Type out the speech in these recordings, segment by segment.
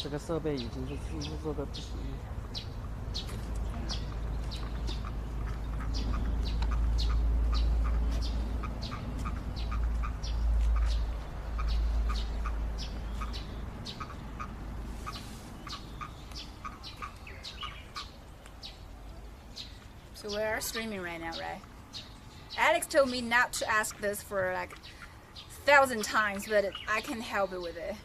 这个设备已经是制作的不行了。So we are streaming right now, right? Alex told me not to ask this for like 1,000 times, but I can help you with it.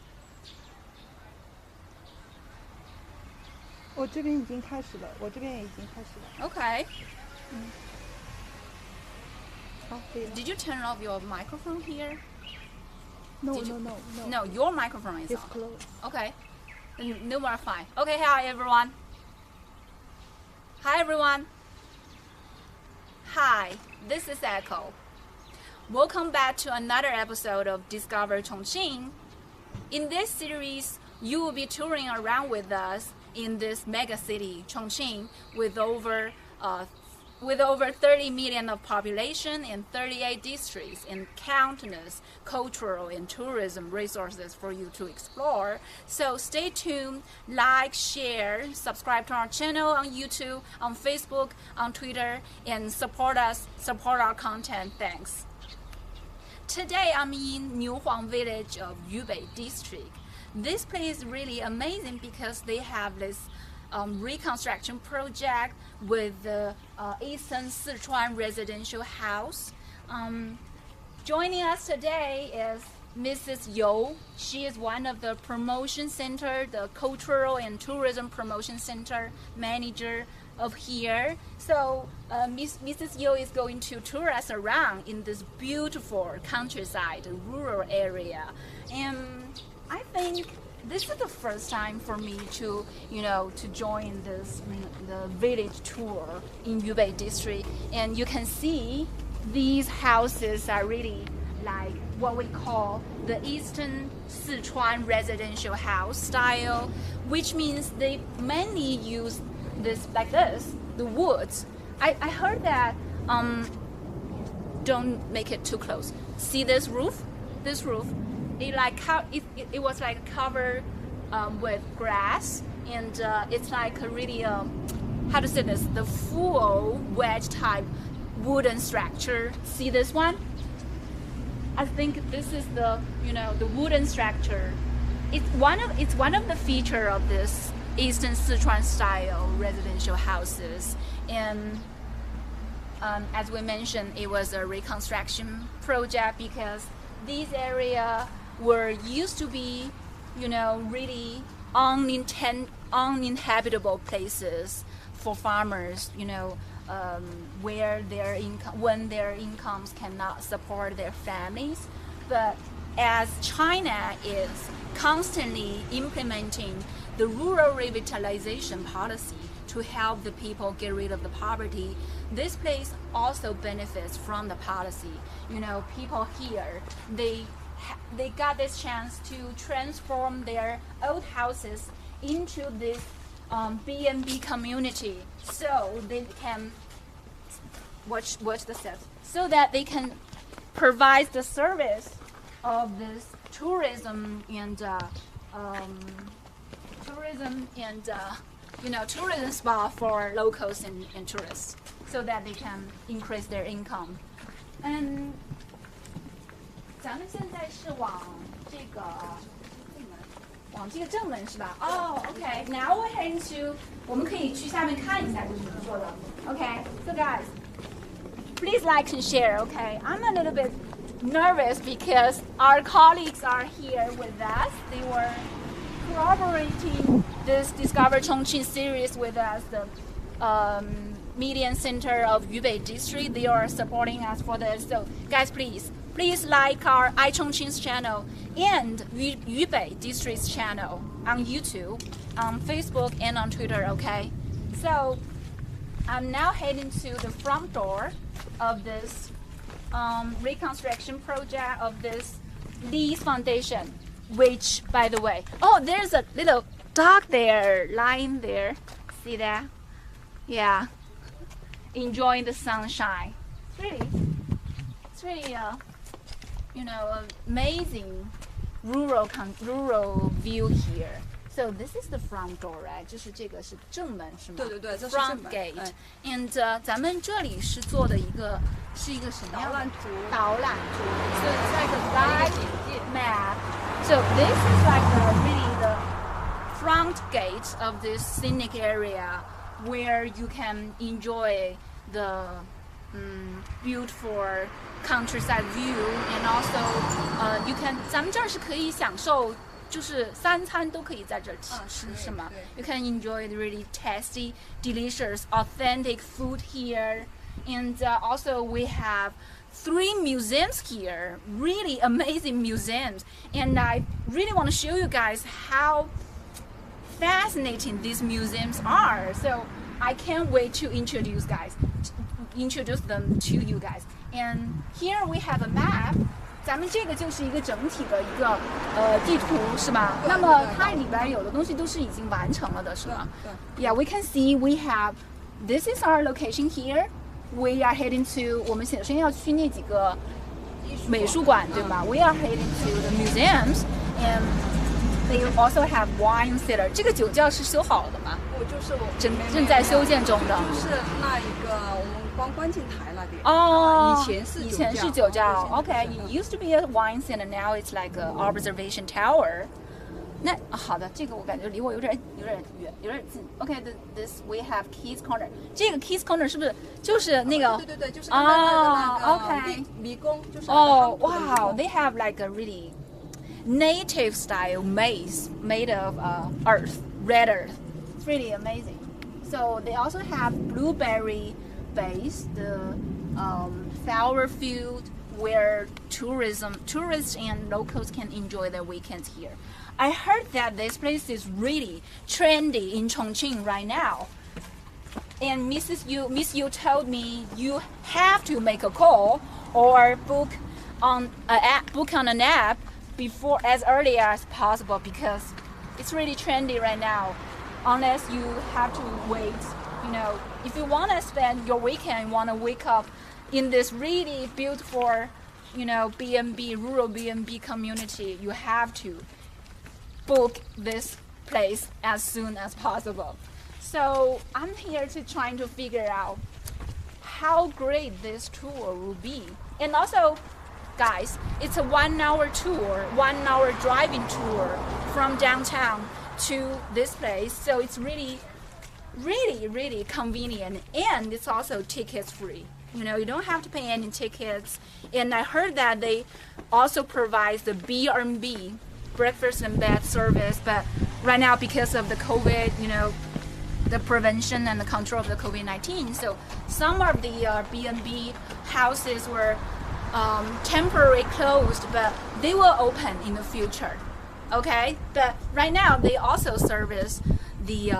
我这边已经开始了，我这边也已经开始了。Okay. 好，可以了。 Did you turn off your microphone here? No, Did you- no, no, no. No, your microphone is It's on. closed. Okay. Then no more fine. Okay, hi everyone. Hi everyone. Hi, this is Echo. Welcome back to another episode of Discover Chongqing. In this series, you will be touring around with us in this mega city, Chongqing, with over 30 million of population in 38 districts and countless cultural and tourism resources for you to explore. So stay tuned, like, share, subscribe to our channel on YouTube, on Facebook, on Twitter, and support us, support our content. Thanks. Today I'm in Niuhuang village of Yubei district. This place is really amazing because they have this reconstruction project with the Eastern Sichuan residential house. Joining us today is Mrs. You. She is one of the promotion center, the cultural and tourism promotion center manager of here. So Mrs. You is going to tour us around in this beautiful countryside, rural area. And I think this is the first time for me to, to join the village tour in Yubei district. And you can see these houses are really like what we call the Eastern Sichuan residential house style, which means they mainly use this like this, the woods. I heard that, don't make it too close. See this roof? This roof? It was like covered with grass, and it's like a really how to say this, the full wedge type wooden structure. See this one? I think this is the the wooden structure. It's one of the feature of this Eastern Sichuan style residential houses. And as we mentioned, it was a reconstruction project because these area were used to be, really uninhabitable places for farmers, where when their incomes cannot support their families. But as China is constantly implementing the rural revitalization policy to help the people get rid of the poverty, this place also benefits from the policy. People here, they got this chance to transform their old houses into this B&B community, so they can watch the steps, so that they can provide the service of this tourism and tourism spot for locals and tourists, so that they can increase their income. And 咱们现在是往这个正门是吧？哦 ，OK. Now we're heading to， 我们可以去下面看一下这是怎么做的。OK. So guys, please like and share. OK. I'm a little bit nervous because our colleagues are here with us. They were corroborating this Discover Chongqing series with us. The Median Center of Yubei District. They are supporting us for this. So guys, please like our iChongqing's channel and Yubei District's channel on YouTube, on Facebook, and on Twitter, okay? So I'm now heading to the front door of this reconstruction project of this Lee's Foundation, which, by the way, oh, there's a little dog there, lying there. See that? Yeah. Enjoying the sunshine. It's really amazing rural view here. So this is the front door, right? 就是这个是正门是吗？对对对，这是 front 正门。 gate. And 咱们这里是做的是一个什么样的导览图 So it's like a guide map. So this is like really the front gate of this scenic area where you can enjoy the beautiful countryside view and also you can 咱们这儿是可以享受就是三餐都可以在这儿吃是吗 You can enjoy the really tasty, delicious, authentic food here. And also we have 3 museums here, really amazing museums. And I really want to show you guys how fascinating these museums are. So I can't wait to introduce them to you guys. And here we have a map. 咱们这个就是一个整体的一个地图是吧？那么它里边有的东西都是已经完成了的是吗？对。Yeah, we can see we have. This is our location here. We are heading to. 我们首先要去那几个美术馆对吧？ We are heading to the museums and they also have wine cellar. 这个酒窖是修好了的吗？就是我正在修建中的。就是那一个我们观景台那边。哦，以前是酒窖。Okay, it used to be a wine cellar. Now it's like an observation tower. 那好的，这个我感觉离我有点远，有点近。Okay, this we have Kids Corner. 这个 Kids Corner 是不是就是那个？对，就是那个 OK 迷宫，就是。Oh, wow! They have like a really native style maze made of earth, red earth. It's really amazing. So they also have blueberry base, the flower field where tourists and locals can enjoy their weekends here. I heard that this place is really trendy in Chongqing right now. And Miss Yu told me you have to make a call or book on an app before as early as possible because it's really trendy right now. Unless you have to wait, if you want to spend your weekend, want to wake up in this really beautiful, B&B, rural B&B community, you have to book this place as soon as possible. So I'm here to trying to figure out how great this tour will be. And also, guys, it's a 1 hour tour, 1 hour driving tour from downtown to this place. So it's really, really, really convenient. And it's also tickets free. You don't have to pay any tickets. And I heard that they also provide the B&B, breakfast and bed service. But right now, because of the COVID, the prevention and the control of the COVID-19, so some of the B&B houses were temporarily closed, but they will open in the future. Okay, but right now they also service the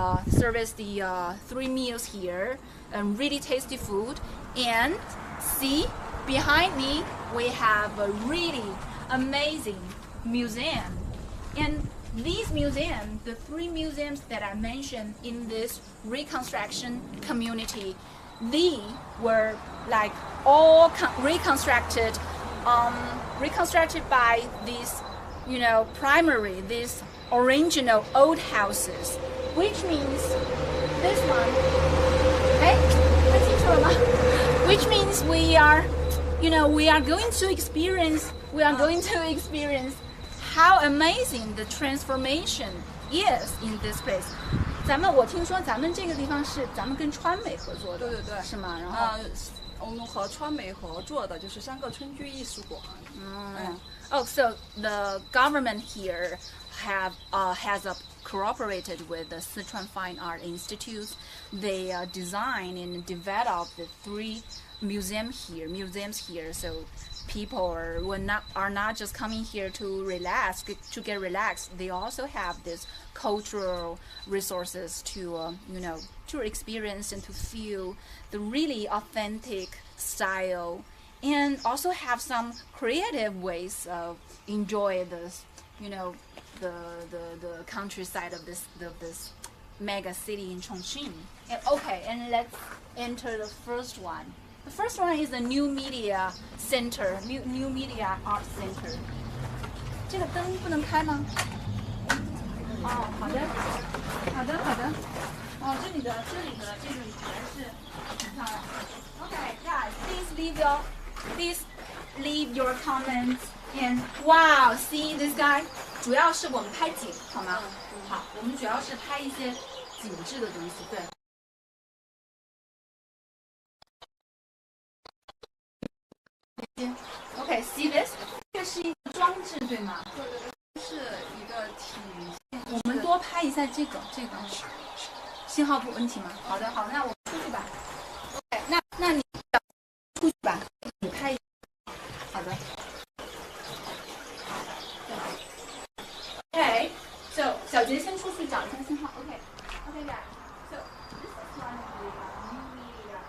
3 meals here and really tasty food. And see, behind me we have a really amazing museum. And these museums, the 3 museums that I mentioned in this reconstruction community, they were like all reconstructed by these, these original old houses, which means this one, which means we are going to experience how amazing the transformation is in this place. 我听说咱们这个地方是咱们跟川美合作的，对，是吗？然后我们和川美合作的就是3个春居艺术馆。Oh, so the government here has cooperated with the Sichuan Fine Art Institute. They design and develop the 3 museums here. So people are not just coming here to get relaxed. They also have this cultural resources to to experience and to feel the really authentic style, and also have some creative ways of enjoy this the countryside of this mega city in Chongqing. And let's enter the first one. The first one is the New Media Center, New Media Art Center. 这个灯不能开吗？哦，好的，好的，好的。哦，这里的这个语言是很漂亮。Okay, guys, please leave your comments and wow, see this guy. 主要是我们拍景，好吗？好，我们主要是拍一些景致的东西，对。Okay, see this? 这是一个装置，对吗？对，是一个挺。我们多拍一下这个。信号不问题吗？好的，好，那我出去吧。OK，那你出去吧，你拍一。好的。Okay, so 小杰先出去找一下信号。Okay, guys. So this is one of the new media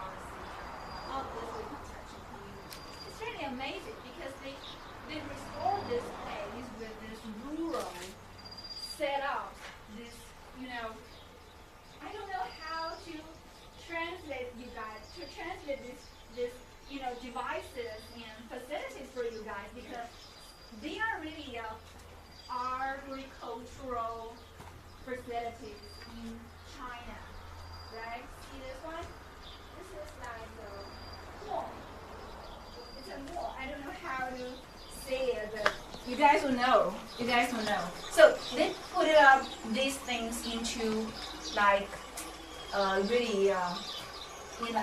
of this reconstruction community. It's really amazing because they restored this place with this rural setup. This, you know. I don't know how to translate you guys, to translate this devices and facilities for you guys because they are really agricultural facilities in China, right? See this one? This is like a wall. It's a wall. I don't know how to say it, but you guys will know. So they put up these things into like really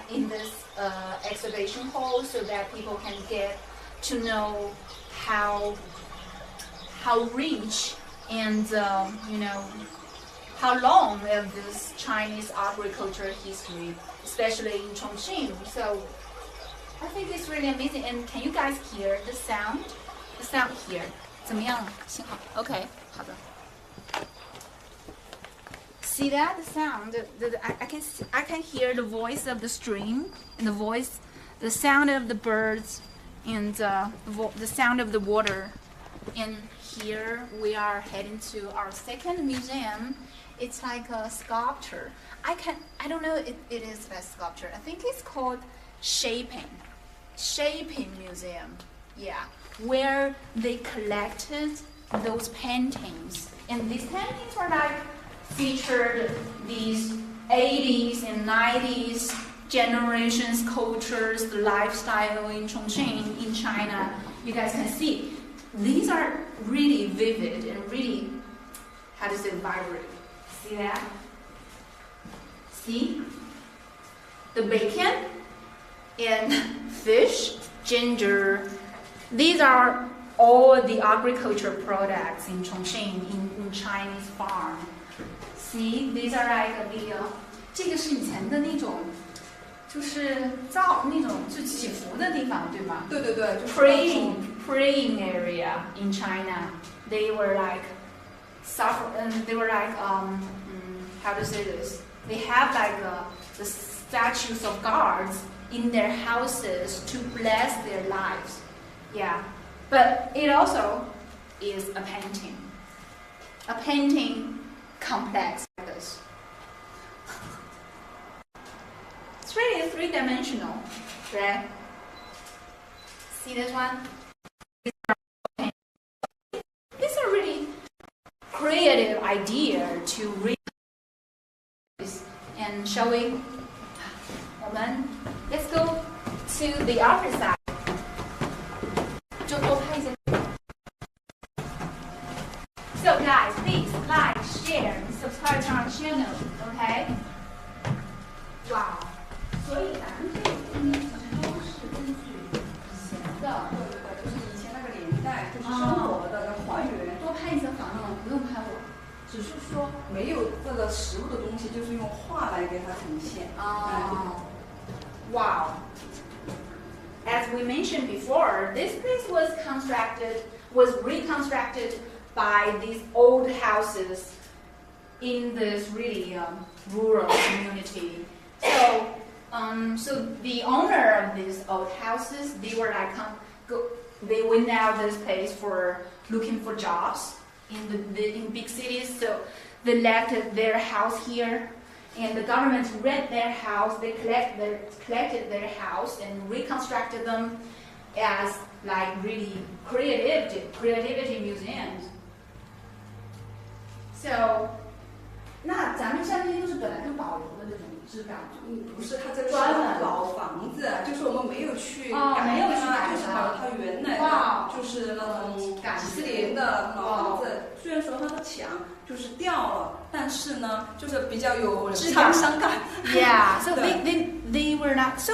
in this exhibition hall so that people can get to know how rich and how long of this Chinese agriculture history, especially in Chongqing. So I think it's really amazing. And can you guys hear the sound? The sound here. 怎么样？信号 OK， 好的。See that the sound? I can hear the voice of the stream and the sound of the birds, and the sound of the water. And here we are heading to our second museum. It's like a sculpture. I don't know if it is a sculpture. I think it's called Shaping Museum. Yeah, where they collected those paintings, and these paintings were like featured these 80s and 90s generations, cultures, the lifestyle in Chongqing, in China. You guys can see these are really vivid and really, how to say, vibrant. See that? See? The bacon and fish, ginger. These are all the agriculture products in Chongqing, in Chinese farm. See, these are like a video. 这个是以前的那种，就是造那种就祈福的地方，对吗？对，就是 praying area in China. They were like how to say this? They have like the statues of gods in their houses to bless their lives. Yeah, but it also is a painting. A painting complex like this. It's really three-dimensional, right? See this one? These are really creative idea to read and showing. Let's go to the other side. 就多拍一些。So guys, please like, share, and subscribe to our channel, okay? Wow. 所以咱们这个今天其实都是根据以前的，对，就是以前那个年代，就是生活的还原。多拍一些房子，不用拍我。只是说没有这个实物的东西，就是用画来给它呈现。Wow. As we mentioned before, this place was reconstructed by these old houses in this really rural community. So the owner of these old houses, they were like they went out this place for looking for jobs in big cities. So they left their house here. And the government rent their house, they collected their house and reconstructed them as like really creativity museums. So，那咱们像这些都是本来就保留的这种质感。不是，它这个是专门老房子，就是我们没有去没有去改就是把它原来的，就是那种几十年的老房子。虽然说它的墙就是掉了，但是呢，就是比较有沧桑感。Yeah, so they were not so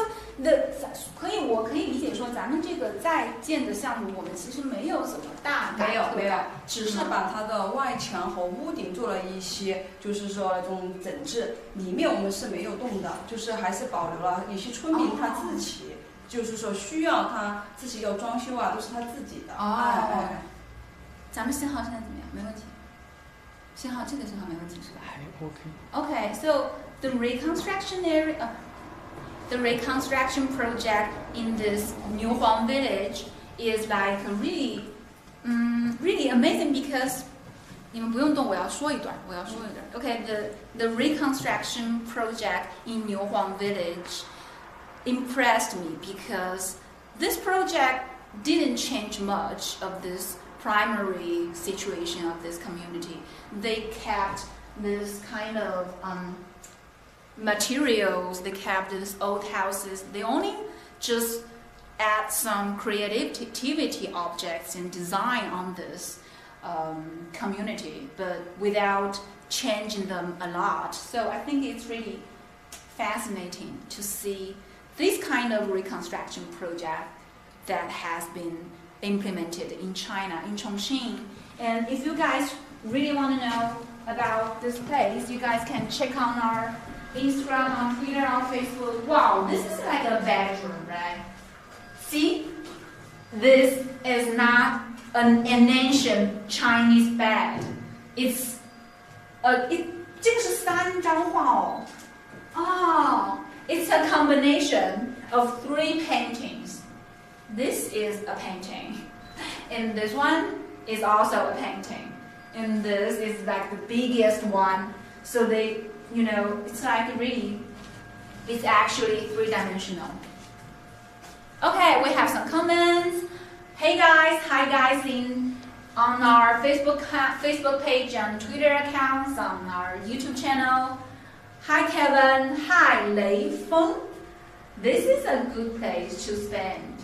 我可以理解说，咱们这个在建的项目，我们其实没有怎么大改革，没有，只是把它的外墙和屋顶做了一些，就是说那种整治，里面我们是没有动的，就是还是保留了一些村民他自己，就是说需要他自己要装修啊，都是他自己的。咱们信号现在怎么样？没问题。信号这个信号没问题是吧？还 OK。Okay, so the reconstruction project in this New Huang village is like really, really amazing because 你们不用动，我要说一段。Okay, the reconstruction project in New Huang village impressed me because this project didn't change much of this primary situation of this community. They kept this kind of materials, they kept these old houses. They only just add some creativity objects and design on this community, but without changing them a lot. So I think it's really fascinating to see this kind of reconstruction project that has been implemented in China, in Chongqing. And if you guys really want to know about this place, you guys can check on our Instagram, on Twitter, on Facebook. Wow, this is like a bedroom, right? See? This is not an ancient Chinese bed. It's 这个是3张画哦。It's a combination of 3 paintings. This is a painting, and this one is also a painting, and this is like the biggest one. So they, it's like really, it's actually 3-dimensional. Okay, we have some comments. Hey guys, hi guys on our Facebook page and Twitter accounts, on our YouTube channel. Hi Kevin, hi Lei Feng. This is a good place to spend.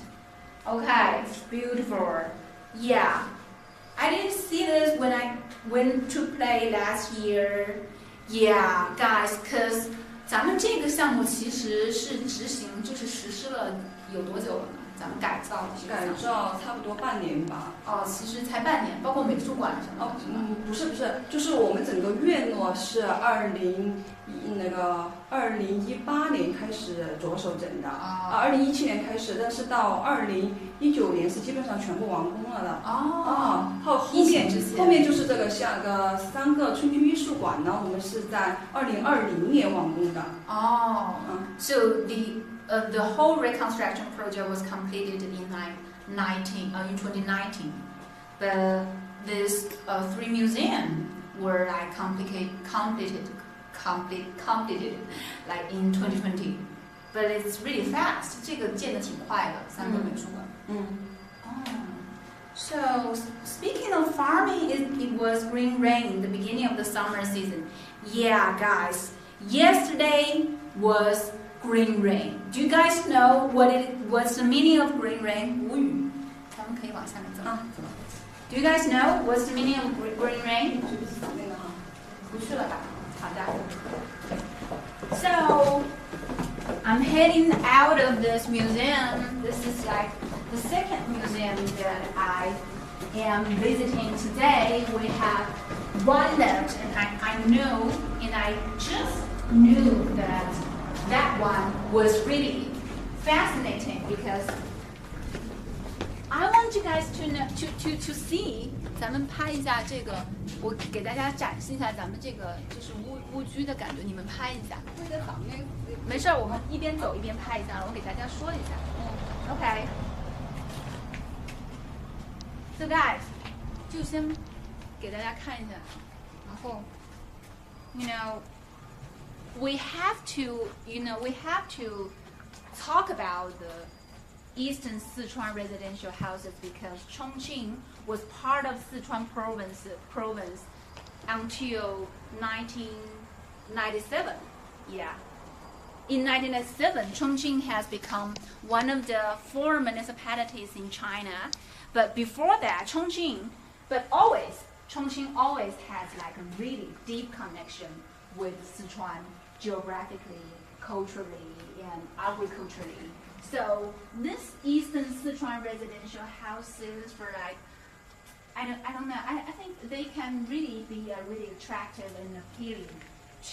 Okay, it's beautiful. Yeah, I didn't see this when I went to play last year. Yeah, guys, because 咱们这个项目其实是就是实施了有多久了呢？咱们改造差不多半年吧。其实才半年，包括美术馆什么的。不是，就是我们整个院落是2018年开始着手整的，2017年开始，但是到2019年是基本上全部完工了的。后面就是这个像个3个春区艺术馆呢，我们是在2020年完工的。So the whole reconstruction project was completed in 2019, but these 3 museums were like completed like in 2020. But it's really fast. 这个建得挺快的，3个美术馆。So speaking of farming, it was green rain in the beginning of the summer season. Yeah, guys, yesterday was green rain. Do you guys know what's the meaning of green rain? 无语。咱们可以往下面走。Do you guys know what's the meaning of green rain? 不去了吧？好的。So I'm heading out of this museum. This is like the second museum that I am visiting today. We have one left, and I know, and I just knew that one was really fascinating because I want you guys to know, to see. 咱们拍一下这个，我给大家展示一下咱们这个就是蜗居的感觉，你们拍一下。没事，我们一边走一边拍一下，我给大家说一下。OK。So guys， 就先给大家看一下，然后 we have to talk about the Eastern Sichuan residential houses because Chongqing was part of Sichuan province until 1997. Yeah. In 1997, Chongqing has become one of the 4 municipalities in China. But before that, Chongqing always has like a really deep connection with Sichuan geographically, culturally, and agriculturally. So this Eastern Sichuan residential houses for like, I don't know, I think they can really be really attractive and appealing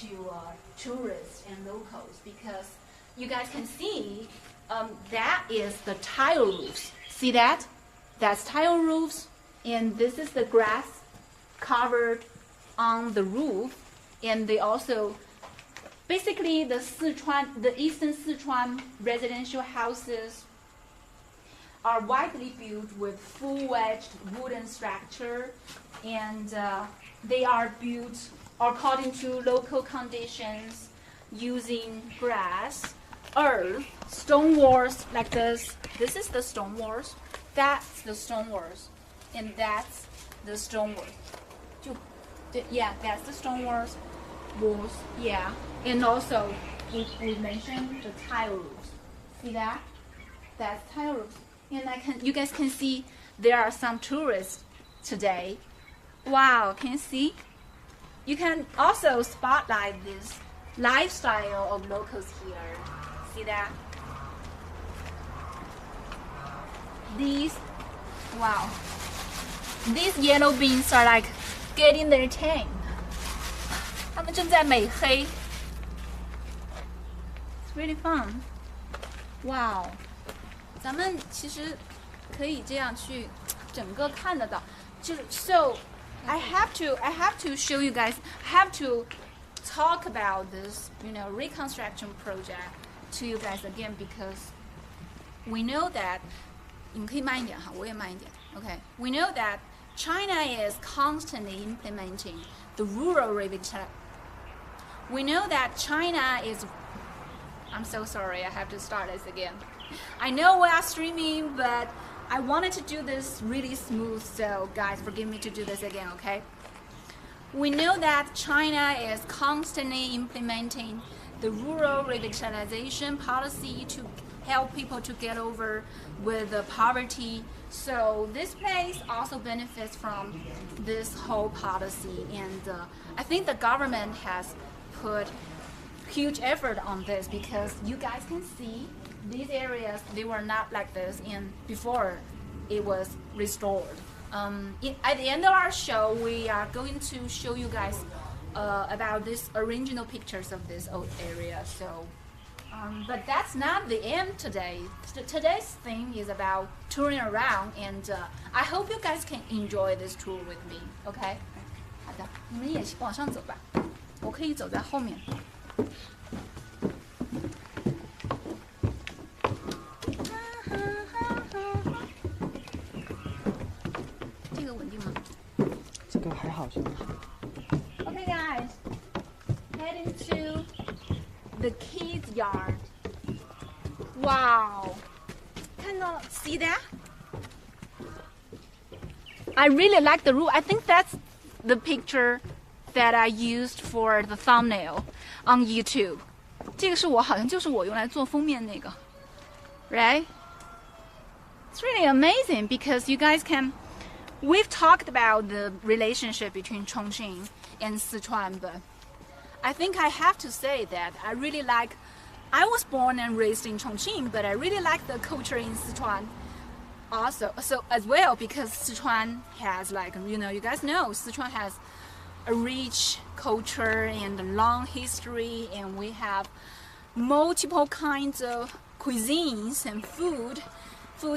to tourists and locals, because you guys can see that is the tile roofs. See that? That's tile roofs, and this is the grass covered on the roof, and they also basically the Eastern Sichuan residential houses are widely built with full-wedged wooden structure, and they are built according to local conditions using grass, earth, stone walls like this. This is the stone walls. That's the stone walls, and that's the stone walls. Yeah, that's the stone walls. Yeah, and also we mentioned the tile roofs. See that? That's tile roofs. And you guys can see there are some tourists today. Wow, can you see? You can also spotlight this lifestyle of locals here. See that? These yellow beans are like getting their tan. 它们正在美黑。It's really fun. Wow. 咱们其实可以这样去整个看得到，就是 so I have to show you guys. I have to talk about this, reconstruction project to you guys again, because we know that 你们可以慢一点哈，我也慢一点。Okay, we know that China is constantly implementing the rural revitalization. We know that China is. I'm so sorry. I have to start this again. I know we are streaming, but I wanted to do this really smooth, so guys, forgive me to do this again, okay? We know that China is constantly implementing the rural revitalization policy to help people to get over with the poverty. So this place also benefits from this whole policy, and I think the government has put huge effort on this, because you guys can see these areas, they were not like this before it was restored. At the end of our show, we are going to show you guys about this original pictures of this old area. So, but that's not the end today. Today's theme is about touring around, and I hope you guys can enjoy this tour with me. Okay? 好的，你们也往上走吧，我可以走在后面。这个稳定吗？这个还好，现在。Okay, guys, heading to the kids' yard. Wow, see that? I really like the roof. I think that's the picture that I used for the thumbnail on YouTube. 这个是我好像就是我用来做封面那个 right? It's really amazing because you guys can. We've talked about the relationship between Chongqing and Sichuan, but I think I have to say that I really like. I was born and raised in Chongqing, but I really like the culture in Sichuan also. So as well, because Sichuan has you guys know Sichuan has a rich culture and a long history, and we have multiple kinds of cuisines and foods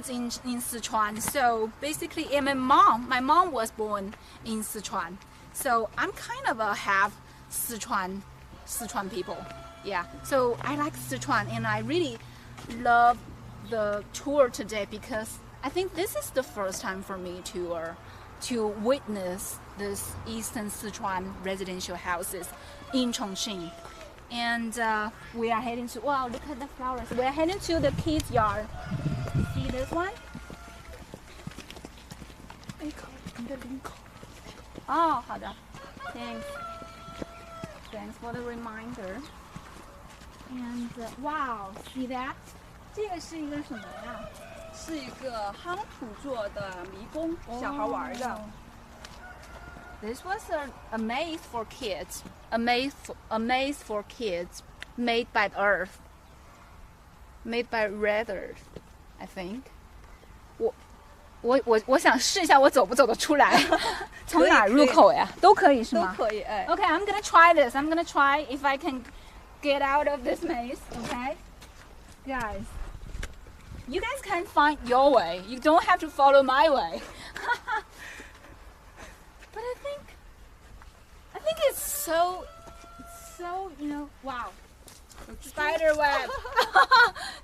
in Sichuan. So basically, and my mom was born in Sichuan, so I'm kind of a half Sichuan people. Yeah, so I like Sichuan, and I really love the tour today because I think this is the first time for me to witness this Eastern Sichuan residential houses in Chongqing. And we are heading to, wow, look at the flowers. We are heading to the kids' yard. See this one? Oh, 好的。Thanks. Thanks for the reminder. And wow, see that? 这个是一个什么呀？是一个夯土做的迷宫，小孩玩的。This was a maze for kids, a maze for kids, made by Earth, made by Red Earth, I think. 我想试一下，我走不走得出来？从哪入口呀？都可以是吗？都可以，哎。Okay, I'm gonna try this. I'm gonna try if I can get out of this maze. Okay, guys, you guys can find your way. You don't have to follow my way. But I think it's so, wow. Spiderweb.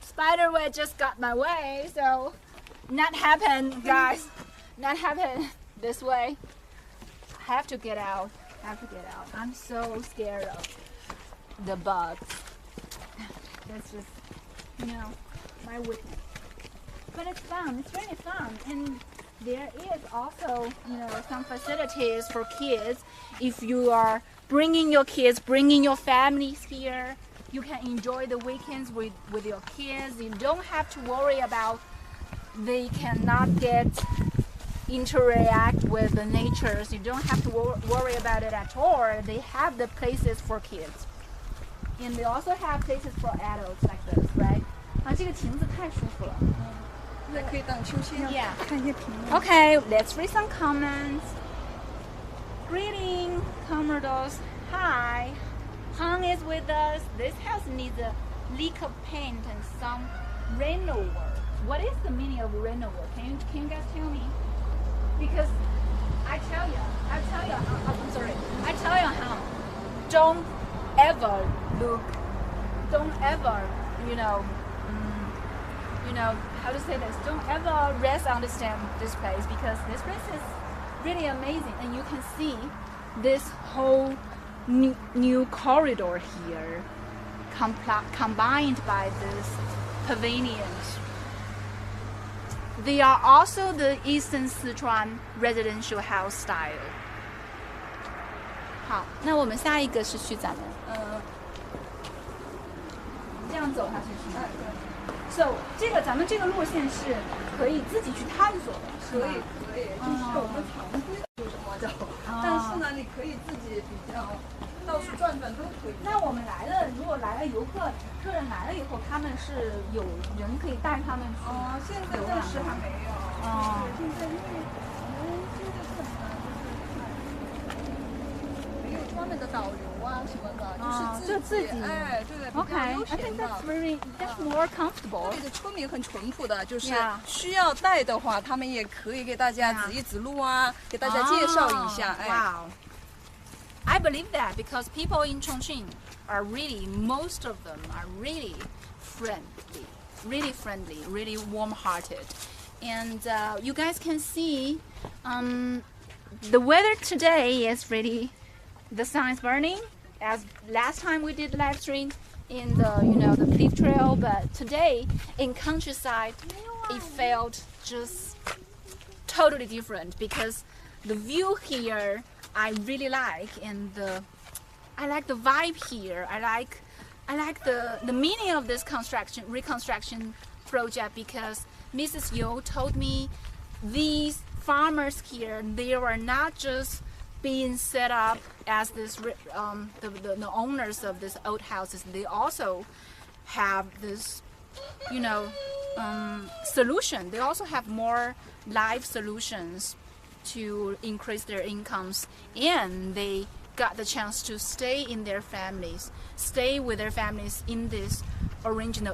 Spiderweb just got my way, so not happen, guys. Not happen this way. I have to get out. I'm so scared of the bugs. That's just, my weakness. But it's fun. It's really fun. And there is also, some facilities for kids. If you are bringing your kids, bringing your families here, you can enjoy the weekends with your kids. You don't have to worry about they cannot interact with the natures. You don't have to worry about it at all. They have the places for kids. And they also have places for adults like this, right? 啊，这个亭子太舒服了。那可以当秋千。Yeah. 看一些评论。 Okay, let's read some comments. Greeting, Commodores. Hi. Hong is with us. This house needs a lick of paint and some rental work. What is the meaning of rental work? Can you guys tell me? Because I tell you, I'm sorry. I tell you how. Don't ever, how to say this? Don't ever rest on this place because this place is really amazing, and you can see this whole new corridor here, combined by this pavilions. They are also the Eastern Sichuan residential house style. 好，那我们下一个是去咱们这样走下去是吗？So 咱们这个路线是可以自己去探索的，是吗？可以，就是我们常规就是这么走，但是呢，你可以自己比较到处转转都可以。那我们如果来了客人来了以后，他们是有人可以带他们去？现在暂时还没有。现在因为我们现在可能就是没有专门的导游啊什么的，就是自己哎，对的，比较悠闲的。That's more comfortable. 这里的村民很淳朴的，就是需要带的话，他们也可以给大家指一指路啊，给大家介绍一下。哎。Wow. I believe that because people in Chongqing are most of them are really friendly, really warm-hearted. And you guys can see the weather today is the sun is burning. As last time we did live stream in the cliff trail, but today in countryside, it felt just totally different because the view here I really like, and I like the vibe here. I like the meaning of this reconstruction project because Mrs. Yu told me these farmers here, they were not just being set up as this the owners of these old houses. They also have this solution. They also have more live solutions to increase their incomes, and they got the chance to stay with their families in this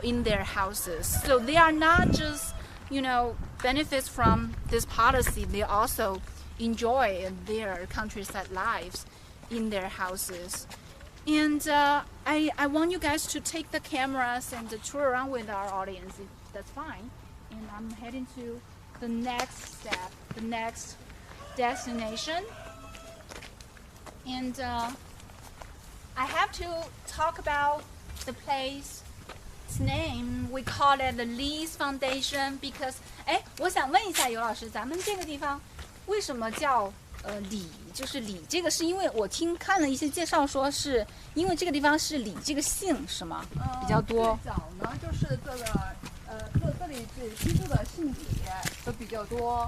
in their houses. So they are not just benefits from this policy, they also enjoy their countryside lives in their houses. And I want you guys to take the cameras and tour around with our audience, if that's fine. And I'm heading to the next step, the next destination. And I have to talk about the place's name. We call it the Lee's Foundation because 我想问一下尤老师，咱们这个地方为什么叫李就是李这个是因为我看了一些介绍说是因为这个地方是李这个姓是吗？比较多。最早呢就是这个这里居住的姓李都比较多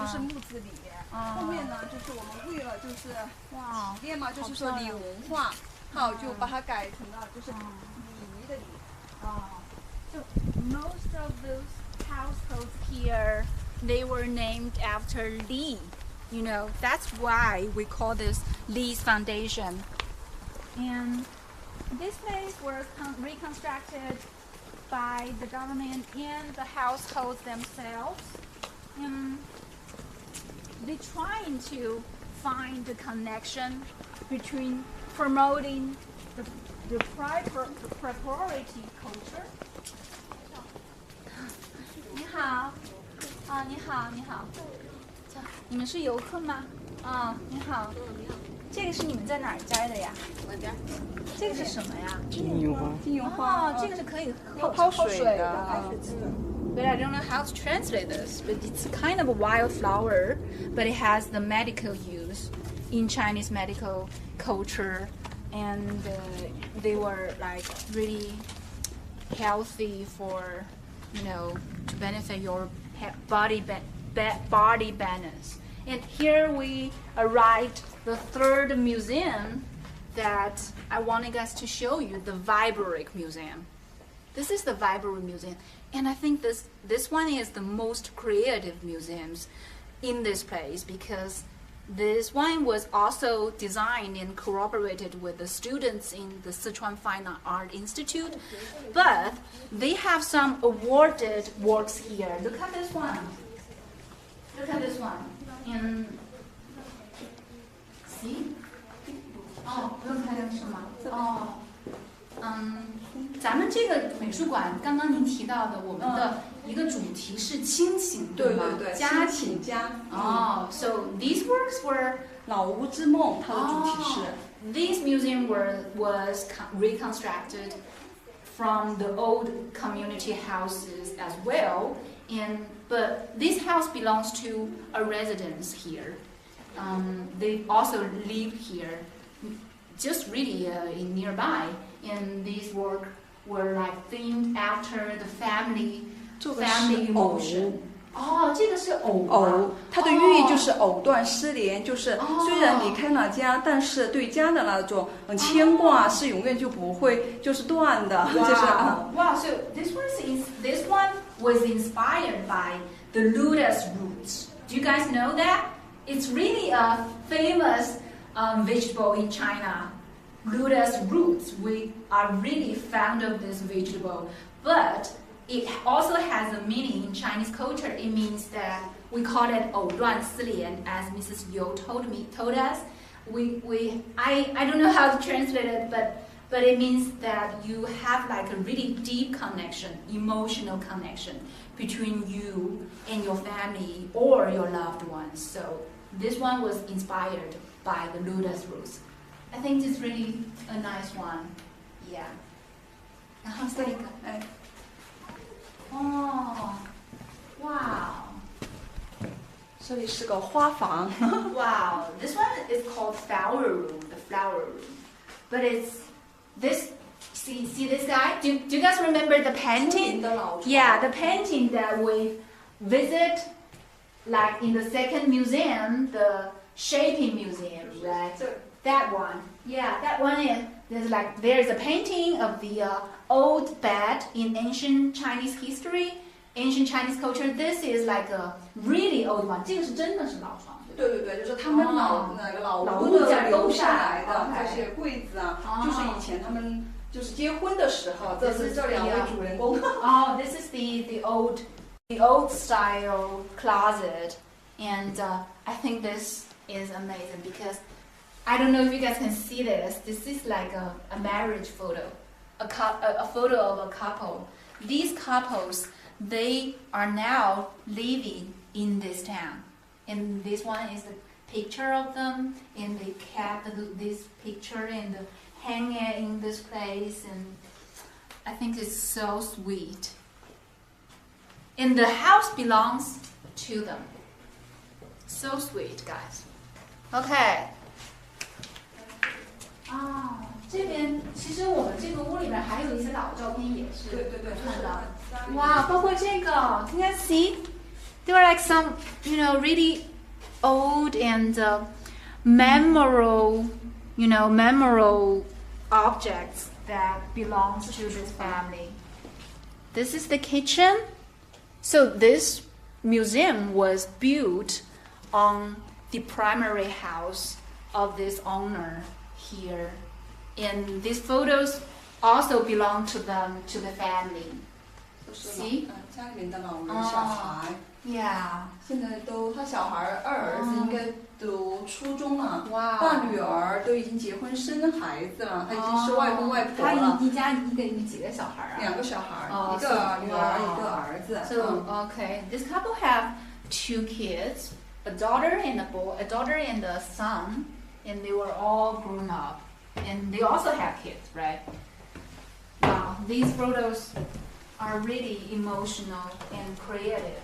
就是木字李。后面呢就是我们为了就是提炼嘛，就是说李文化，就把它改成了就是礼仪的礼。So most of those households here, they were named after Li. You know, that's why we call this Li's Foundation. And this place was reconstructed by the government and the households themselves. And they're trying to find the connection between promoting the propriety culture. 你好，你好，你好，你们是游客吗？你好，这个是你们在哪儿摘的呀？那边。这个是什么呀？金银花。金银花。这个是可以泡水的。But I don't know how to translate this. But it's kind of a wild flower, but it has the medical use in Chinese medical culture, and they were like really healthy for, to benefit your body balance. And here we arrived the third museum that I wanted us to show you, the Vibric Museum. This is the Vibric Museum, and I think this one is the most creative museums in this place because this one was also designed and cooperated with the students in the Sichuan Fine Art Institute, but they have some awarded works here. Look at this one. Look at this one. And see? 不用拍的是吗？咱们这个美术馆，刚刚您提到的，我们的一个主题是亲情，对吗？对对，家庭家。So these works were 老屋之梦，它的主题是。This museum was reconstructed from the old community houses as well, but this house belongs to a residence here. They also live here, just really nearby. And these work were like themed after the family emotion. 这个是偶，它的寓意就是藕断丝连，就是虽然离开了家，但是对家的那种牵挂是永远就不会就是断的，就是。Wow, so this one was inspired by the lotus roots. Do you guys know that? It's really a famous vegetable in China. Lotus roots. We are really fond of this vegetable, but it also has a meaning in Chinese culture. It means that we call it 藕断丝连, as Mrs. Yu told us. I don't know how to translate it, but it means that you have like a really deep connection, emotional connection between you and your family or your loved ones. So this one was inspired by the lotus roots. I think it's really a nice one. Yeah. 然后这个，wow. 这里是个花房。Wow. This one is called flower room, the flower room. But it's this. See this guy? Do you guys remember the painting? Yeah, the painting that we visit, like in the second museum, the shaping museum, right? That one. Yeah, that one is there's a painting of the old bed in ancient Chinese history, ancient Chinese culture. This is like a really old one. 这个是真的是老床。对对对，就是他们老屋的留下来的这些柜子就是以前他们就是结婚的时候，这是这两位主人公。This is the old style closet, and I think this is amazing because. I don't know if you guys can see this. This is like a marriage photo, a photo of a couple. These couples, they are now living in this town. And this one is the picture of them, and they kept this picture and hang it in this place. And I think it's so sweet. And the house belongs to them. So sweet, guys. OK。啊，这边其实我们这个屋里面还有一些老照片也是。对对对，看到。哇，包括这个 ，Can you see? There are like some, really old and memorable objects that belongs to this family. This is the kitchen. So this museum was built on the primary house of this owner here. And these photos also belong to the family. See? 家里面的老人小孩。Yeah. 现在他小孩二儿子应该读初中了，哇，大女儿都已经结婚生孩子了，他已经是外公外婆了。他一家几个小孩啊？2个小孩，一个女儿，一个儿子。So okay, this couple have 2 kids, a daughter and a boy, a daughter and a son, and they were all grown up, and they also have kids, right? Wow, these photos are really emotional and creative.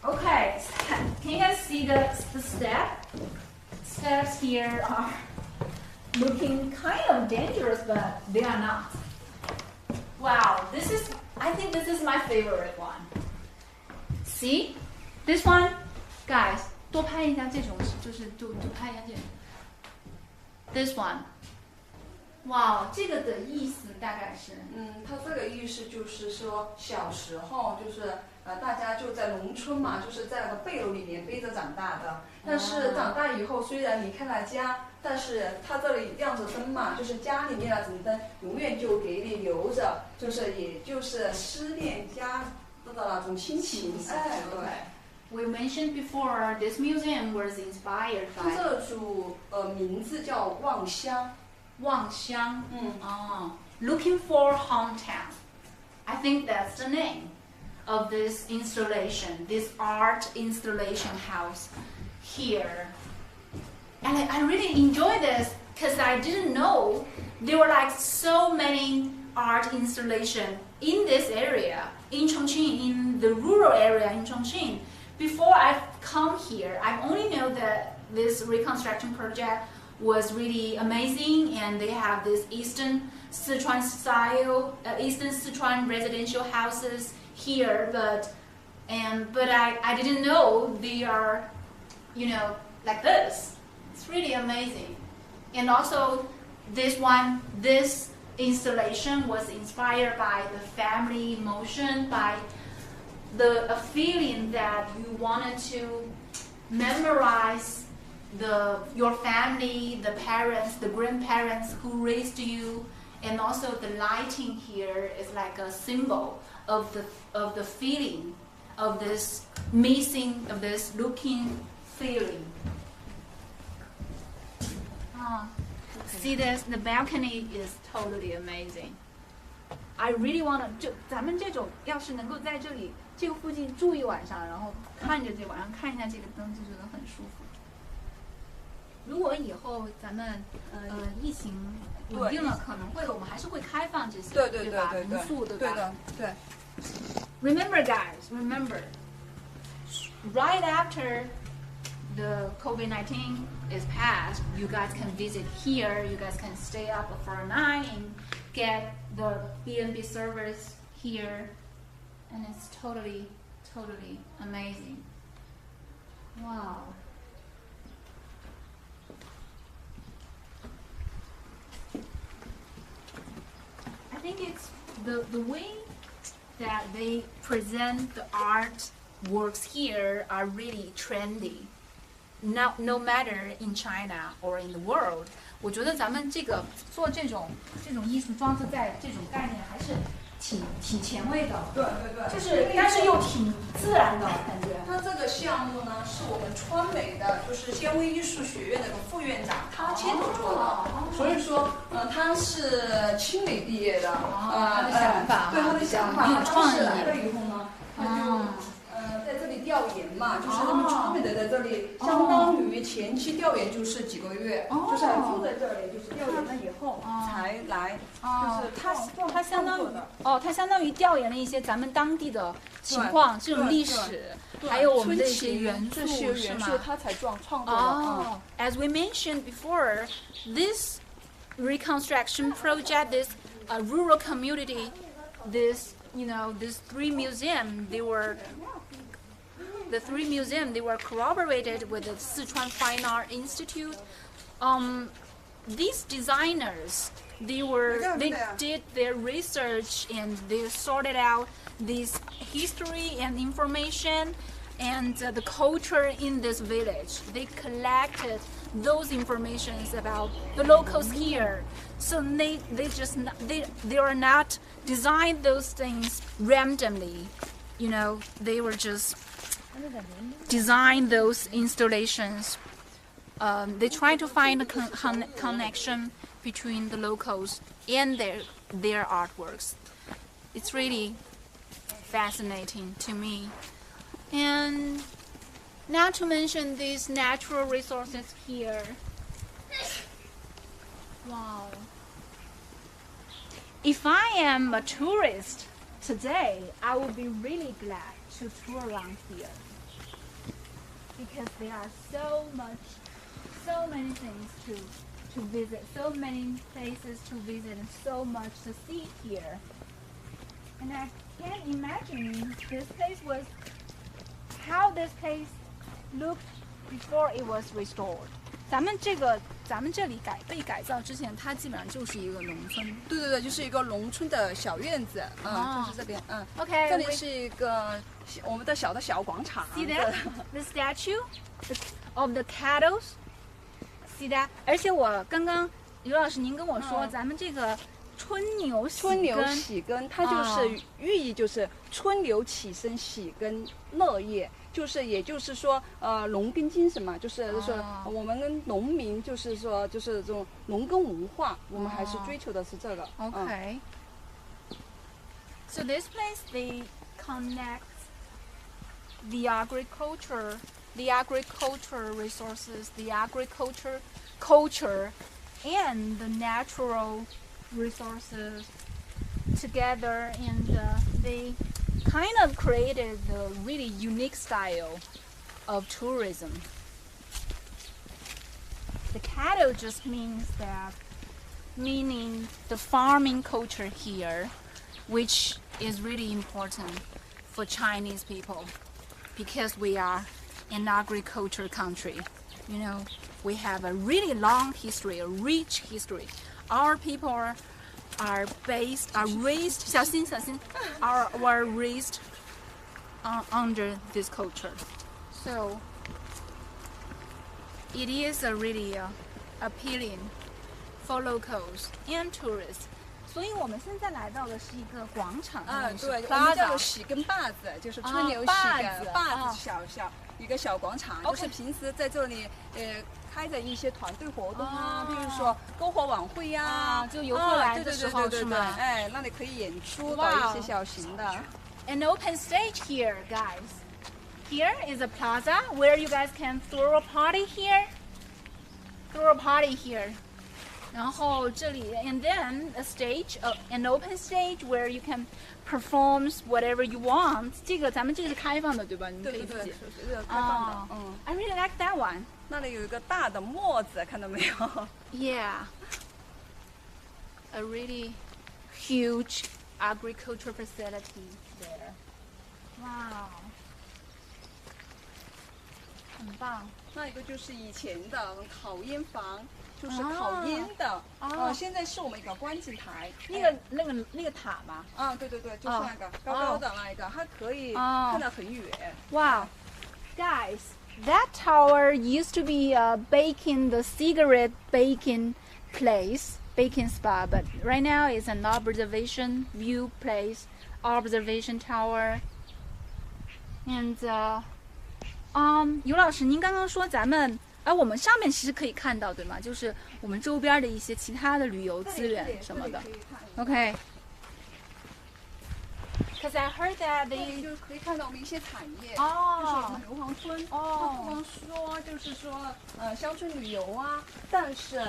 Okay, can you guys see the steps here are looking kind of dangerous, but they are not. Wow, I think this is my favorite one. See? This one? Guys, 多拍一下这种，就是多拍一下这种。This one. 哇，这个的意思大概是，他这个意思就是说，小时候就是大家就在农村嘛，就是在那个背篓里面背着长大的。但是长大以后，虽然离开了家，但是他这里亮着灯嘛，就是家里面那盏灯永远就给你留着，就是也就是思念家的那种亲情。哎，对。We mentioned before this museum was inspired by. 它这组名字叫望乡。望乡。Looking for hometown. I think that's the name of this installation, this art installation house here. And I really enjoy this because I didn't know there were like so many art installation in this area, in Chongqing, in the rural area in Chongqing. Before I've come here, I only know that this reconstruction project was really amazing, and they have this Eastern Sichuan style, Eastern Sichuan residential houses here, but I didn't know they are, like this. It's really amazing. And also this installation was inspired by the family emotion, by a feeling that you wanted to memorize your family, the parents, the grandparents who raised you, and also the lighting here is like a symbol of the feeling of this missing, of this looking feeling. See this? The balcony is totally amazing. I really want to. 咱们这种要是能够在这里这个附近住一晚上，然后看着晚上看一下这个灯，就觉得很舒服。如果以后咱们疫情稳定了，可能我们还是会开放这些，对吧？民宿，对吧？对。Remember, guys, remember. Right after the COVID-19 is passed, you guys can visit here. You guys can stay up for a night and get the B&B service here, and it's totally amazing. Wow. I think it's the way that they present the art works here are really trendy. No matter in China or in the world. 我觉得咱们这个做这种艺术装置在这种概念还是挺前卫的。对。就是但是又挺自然的感觉。它这个项目呢，是我们川美的，就是纤维艺术学院的副院长他牵头做的，所以说，他是清美毕业的，他的想法，对他的想法，有创意。来了以后呢，他就在这里调研嘛，就是他们川美的在这里，相当于前期调研就是几个月，就是还住在这里，就是调研了以后才来，就是他相当于调研了一些咱们当地的情况，这种历史，还有我们这春些元情这些素是吗？元素它才创作的。As we mentioned before, this reconstruction project, this rural community, this these three museums, they were corroborated with the Sichuan Fine Art Institute. These designers, they did their research and they sorted out this history and information and the culture in this village. They collected those informations about the locals here. So they are not design those things randomly. They were just design those installations. They try to find a connection between the locals and their artworks. It's really fascinating to me. And not to mention these natural resources here. Wow. If I am a tourist today, I would be really glad to tour around here. Because there are so many things to visit, so many places to visit, and so much to see here. And I can't imagine how this place looked before it was restored. 咱们这里被改造之前，它基本上就是一个农村。对，就是一个农村的小院子，就是这边，OK， 这里是一个我们的小广场。See that? The statue of the cattle. See that? 而且我刚刚刘老师您跟我说，咱们这个春牛喜根，它就是寓意就是春牛起身，喜根乐业。也就是说，农耕精神嘛，就是我们跟农民，就是这种农耕文化，我们还是追求的是这个。Okay. So this place they connect the agriculture resources, the agriculture culture, and the natural resources together, and they kind of created a really unique style of tourism. The cattle just meaning the farming culture here, which is really important for Chinese people because we are an agriculture country. We have a really long history, a rich history. Our people are raised under this culture. So it is really appealing for locals and tourists. 所以我们现在来到的是一个广场，对，我们叫做喜根坝子，就是春牛喜根坝子一个小广场，就是平时在这里开着一些团队活动啊，比如说篝火晚会呀，就游客来的时候是吗？那里可以演出搞一些小型的。An open stage here, guys. Here is a plaza where you guys can throw a party here.然后这里 and then a stage, an open stage where you can perform whatever you want. 咱们这个是开放的，对吧？你们可以自己。对，开放的。I really like that one. 那里有一个大的磨子，看到没有 ？Yeah. A really huge agriculture facility there. Wow. 很棒。那一个就是以前的烤烟房。就是烤烟的，现在是我们一个观景台，那个塔吗？对，就是那个高高的那一个，它可以看得很远。Wow, guys, that tower used to be a the cigarette baking spa, but right now it's an observation view place, observation tower. And 尤老师，您刚刚说咱们。我们上面其实可以看到，对吗？就是我们周边的一些其他的旅游资源什么的。OK。Because I heard that 这里 they 就可以看到我们一些产业，哦就是我们硫磺村。它不光说就是说乡村旅游啊，但是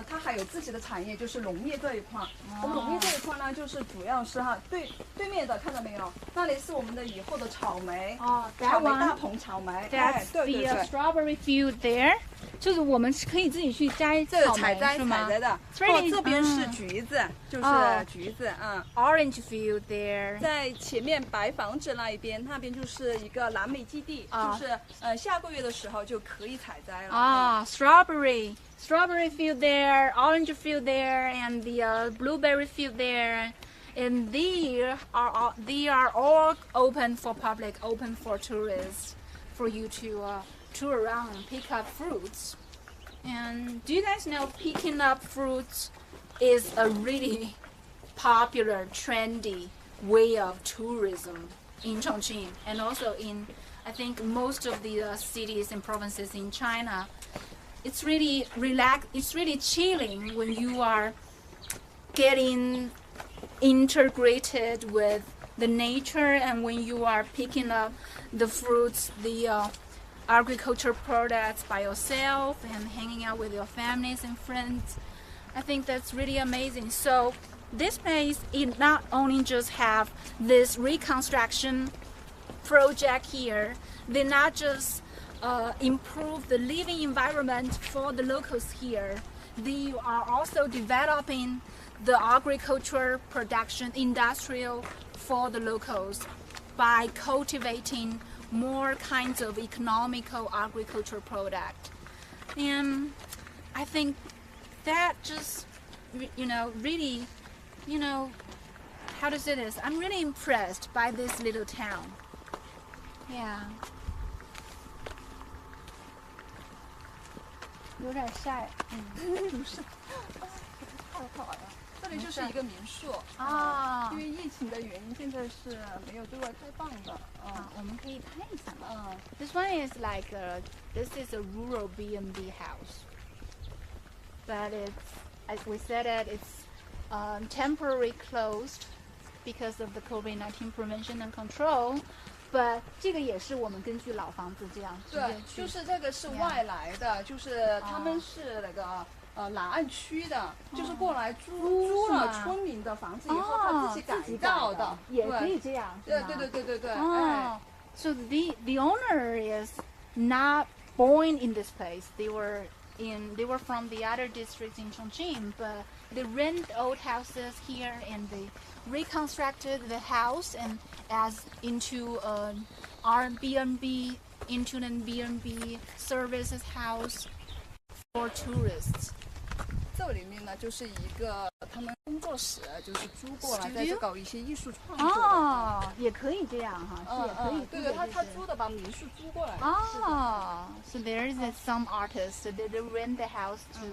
它还有自己的产业，就是农业这一块。我们农业这一块呢，就是主要是对面的看到没有？那里是我们的以后的草莓。草莓大棚草莓。That's the strawberry field there. 就是我们可以自己去摘草莓是吗？采摘的。这边是橘子，就是橘子Orange field there. 在前面白房子那一边，那边就是一个蓝莓基地，就是下个月的时候就可以采摘了。Strawberry field there, orange field there, and the blueberry field there. And they are all open for public, open for tourists, for you to tour around and pick up fruits. And do you guys know picking up fruits is a really popular, trendy way of tourism in Chongqing, and also in, I think, most of the cities and provinces in China. It's really it's really chilling when you are getting integrated with the nature, and when you are picking up the fruits, the agriculture products by yourself and hanging out with your families and friends. I think that's really amazing. So this place, it not only just have this reconstruction project here, they not just improve the living environment for the locals here, they are also developing the agriculture production industrial for the locals by cultivating more kinds of economical agriculture product. And I think that just, really, how to say this? I'm really impressed by this little town. Yeah. 有点晒，太好了，这里就是一个民宿因为疫情的原因，现在是没有对外开放的。我们可以看一下吗？This one is like this is a rural B&B house, but it's, as we said it's temporarily closed because of the COVID-19 prevention and control. But 这个也是我们根据老房子这样直接去。对，就是这个是外来的，就是他们是那个南岸区的，就是过来租了村民的房子以后，他自己改造的，也可以这样。对。So the owner is not born in this place. They were from the other districts in Chongqing, but they rent old houses here and they reconstructed the house and as into an Airbnb, into an B&B services house for tourists. 这里面呢，就是一个他们工作室，就是租过来，在这搞一些艺术创作的。也可以这样哈，也可以。对，他租的，把民宿租过来。So there is some artists that they rent the house to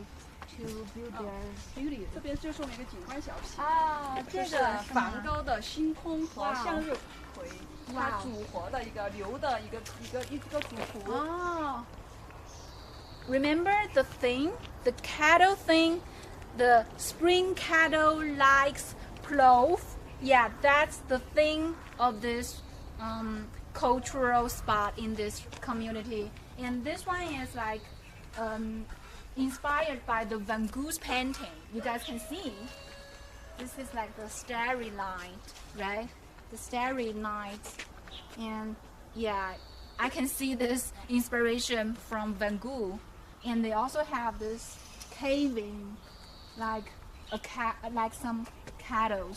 build their studio. 这边就是我们一个景观小品这是梵高的星空和向日葵，它组合的一个牛的一个组图。Remember the thing, the cattle thing, the spring cattle likes plow. Yeah, that's the thing of this cultural spot in this community. And this one is like inspired by the Van Gogh's painting. You guys can see. This is like the starry night, right? The starry night. And yeah, I can see this inspiration from Van Gogh. And they also have this caving, like some cattle.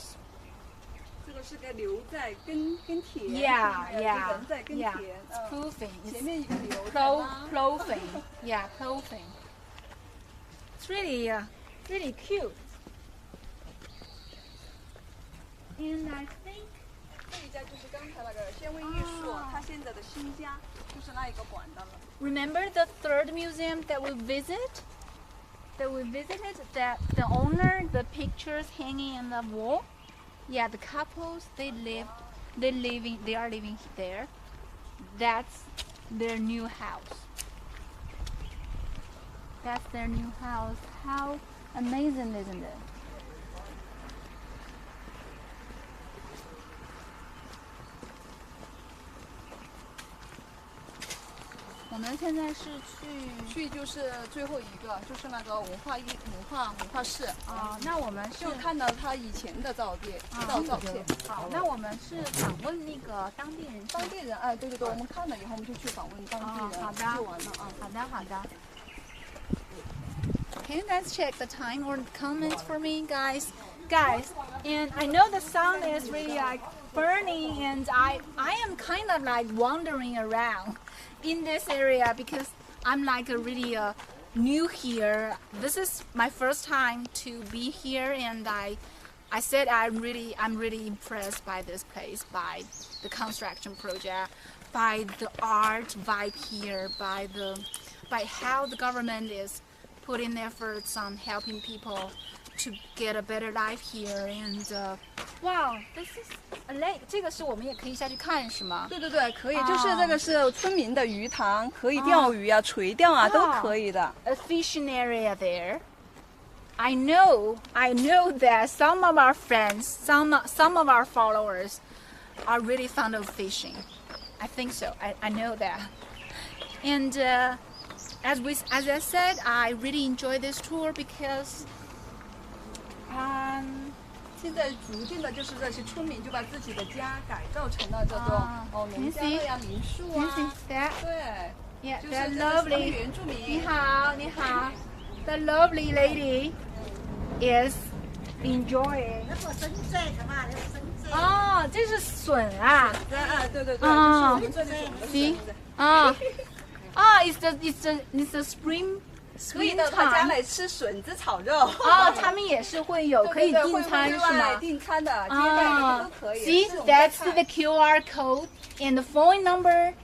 这个是个牛在耕田， 人在耕田。It's ploughing. 前面一个牛 ploughing. Yeah, ploughing. It's really cute. And I think 这一家就是刚才那个纤维艺术，它现在的新家就是那一个馆的了。Remember the third museum that we visited? That the owner, the pictures hanging on the wall. Yeah, the couples they are living there. That's their new house. That's their new house. How amazing, isn't it? 们现在是去就是最后一个，就是那个文化室啊。那我们就看到他以前的照片。好，那我们是访问那个当地人。哎，对，我们看了以后，我们就去访问当地人。好的，就完了啊。好的。Can you guys check the time or comments for me, guys? And I know the sun is really like burning, and I am kind of like wandering around in this area because I'm like a really new here. This is my first time to be here, and I said I'm really impressed by this place, by the construction project, by the art vibe here, by how the government is putting efforts on helping people to get a better life here. And wow, this is a lake. 这个是我们也可以下去看是吗？对，可以，就是这个是村民的鱼塘，可以钓鱼啊、垂钓啊，都可以的。A fishing area there. I know that some of our friends, some of our followers are really fond of fishing. I think so. I know that. And as I said, I really enjoy this tour because 现在逐渐的就是这些村民就把自己的家改造成了这种农家乐呀、民宿啊。对。Yeah, 就是 that 这个 lovely. 原住民。你好。The lovely lady is enjoying. 哦，这是笋啊。对，就是我们这里行，it's the spring 可以到他家来吃笋子炒肉。他们也是会有可以订餐是吗？订餐的，接待都可以。See, that's the QR code and the phone number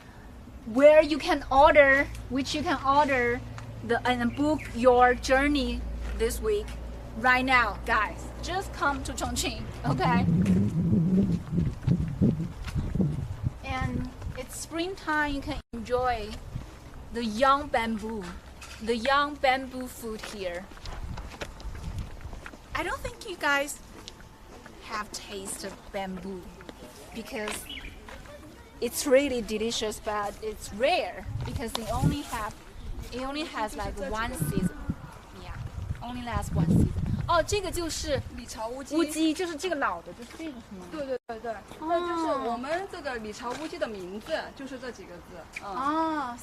where you can order, and book your journey this week. Right now, guys, just come to Chongqing, okay? And it's springtime. You can enjoy the young bamboo food here. I don't think you guys have tasted bamboo because it's really delicious, but it's rare because it only has like one season. Yeah, only lasts one season. 哦，这个就是李朝乌鸡，就是这个老的，就是这个是吗？对，那就是我们这个李朝乌鸡的名字，就是这几个字。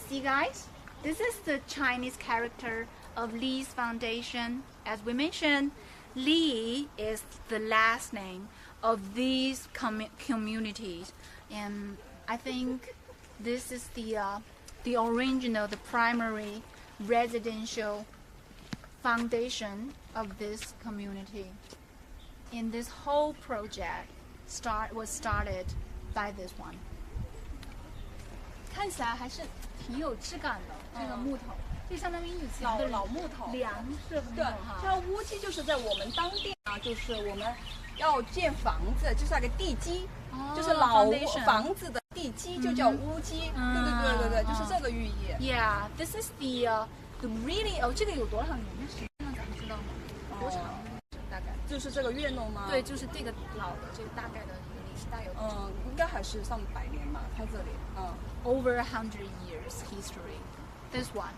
See guys, this is the Chinese character of Li's foundation. As we mentioned, Li is the last name of these communities, and I think this is the original, the primary residential foundation of this community. And this whole project was started by this one. 看起来还是挺有质感的，这个木头，这相当于以前的老木头梁式对，像乌鸡就是在我们当地啊，就是我们要建房子，就是那个地基，就是老房子的地基就叫乌鸡。对，就是这个寓意。Yeah, this is the really 这个有多少年的时间呢？咱们知道吗？多长？大概就是这个院落吗？对，就是这个老的这个大概的历史大有。应该还是上100年吧，它这里。Over 100 years history. This one.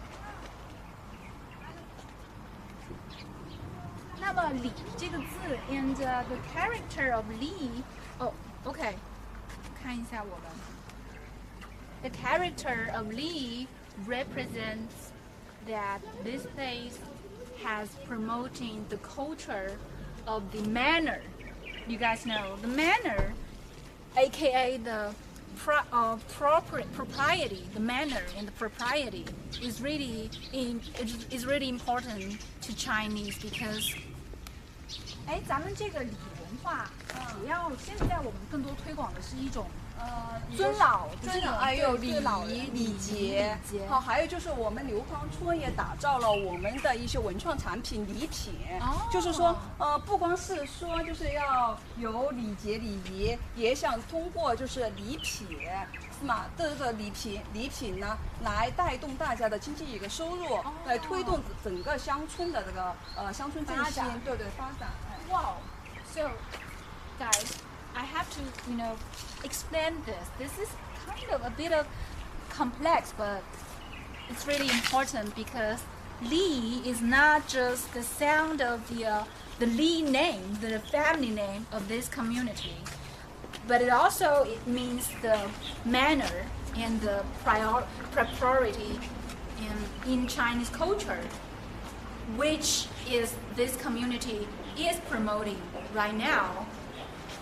那么李这个字 and the character of Li. OK. 看一下我们。The character of Li represents that this place has promoting the culture of the manor. You guys know the manor, aka the propriety. The manor and the propriety is really important to Chinese because 咱们这个礼文化主要现在我们更多推广的是一种尊老的这种还有礼仪礼节。好，还有就是我们刘庄村也打造了我们的一些文创产品礼品。就是说不光是说就是要有礼节礼仪，也想通过就是礼品是吗？这个礼品呢，来带动大家的经济一个收入，来推动整个乡村的这个乡村振兴，对发展。Wow, so guys, I have to explain this. This is kind of a bit of complex, but it's really important because Li is not just the sound of the Li name, the family name of this community, but it means the manner and the priority in Chinese culture, which is this community is promoting right now.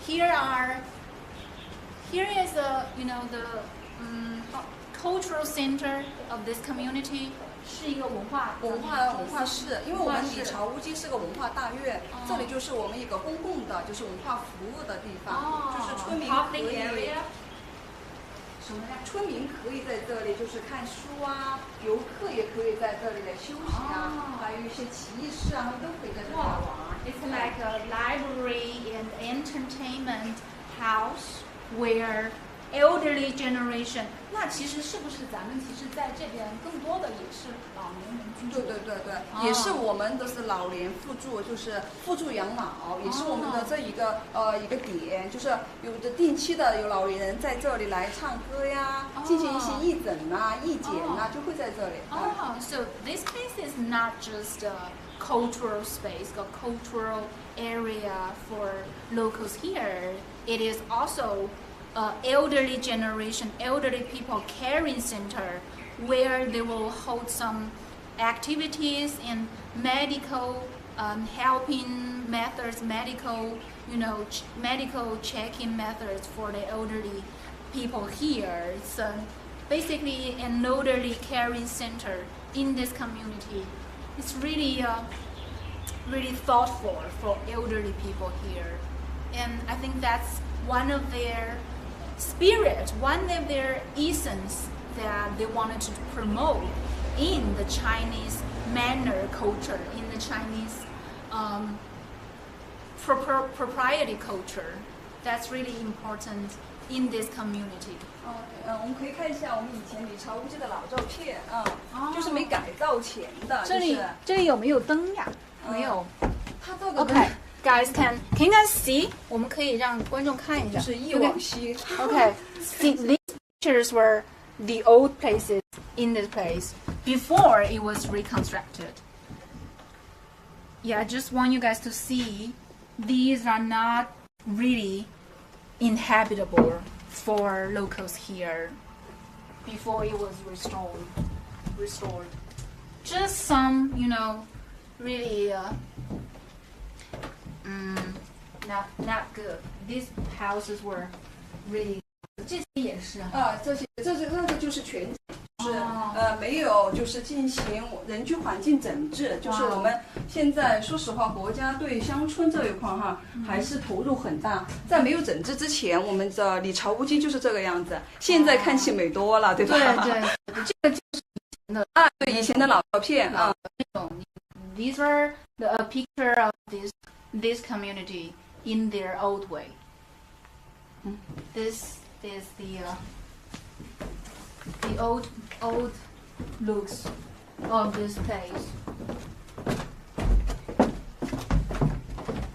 Here is the cultural center of this community. 是一个文化室，因为我们李朝乌鸡是个文化大院，这里就是我们一个公共的，就是文化服务的地方，就是村民可以。什么呀？村民可以在这里就是看书啊，游客也可以在这里来休息啊，还有一些棋艺室啊，他们都可以在这里玩。It's like a library and entertainment house where elderly generation. 那其实是不是咱们其实在这边更多的也是老年人居住？对，也是我们的是老年互助，就是互助养老，也是我们的这一个点，就是有的定期的有老年人在这里来唱歌呀，进行一些义诊啊、义检啊，就会在这里。So this place is not just a cultural space, a cultural area for locals here. It is also elderly generation, elderly people caring center, where they will hold some activities in medical helping methods, medical check-in methods for the elderly people here. It's basically an elderly caring center in this community. It's really thoughtful for elderly people here, and I think that's one of their spirit, one of their essence that they wanted to promote in the Chinese manner culture, in the Chinese propriety culture. That's really important in this community. 我们可以看一下我们以前李朝乌鸡的老照片就是没改造前的。这里有没有灯呀？没有。它这个 Okay, guys, can you guys see? 我们可以让观众看一下。就是忆往昔。Okay, see, these pictures were the old places in this place before it was reconstructed. Yeah, I just want you guys to see these are not really inhabitable for locals here before it was restored. Just some, really not good. These houses were really. 这些也是这个就是全就是没有就是进行人居环境整治，就是我们现在说实话，国家对乡村这一块还是投入很大。在没有整治之前，我们的李朝乌鸡就是这个样子，现在看起美多了，对吧？对，这个就是以前的对以前的老照片These are a picture of this community in their old way. This is the old looks of this place.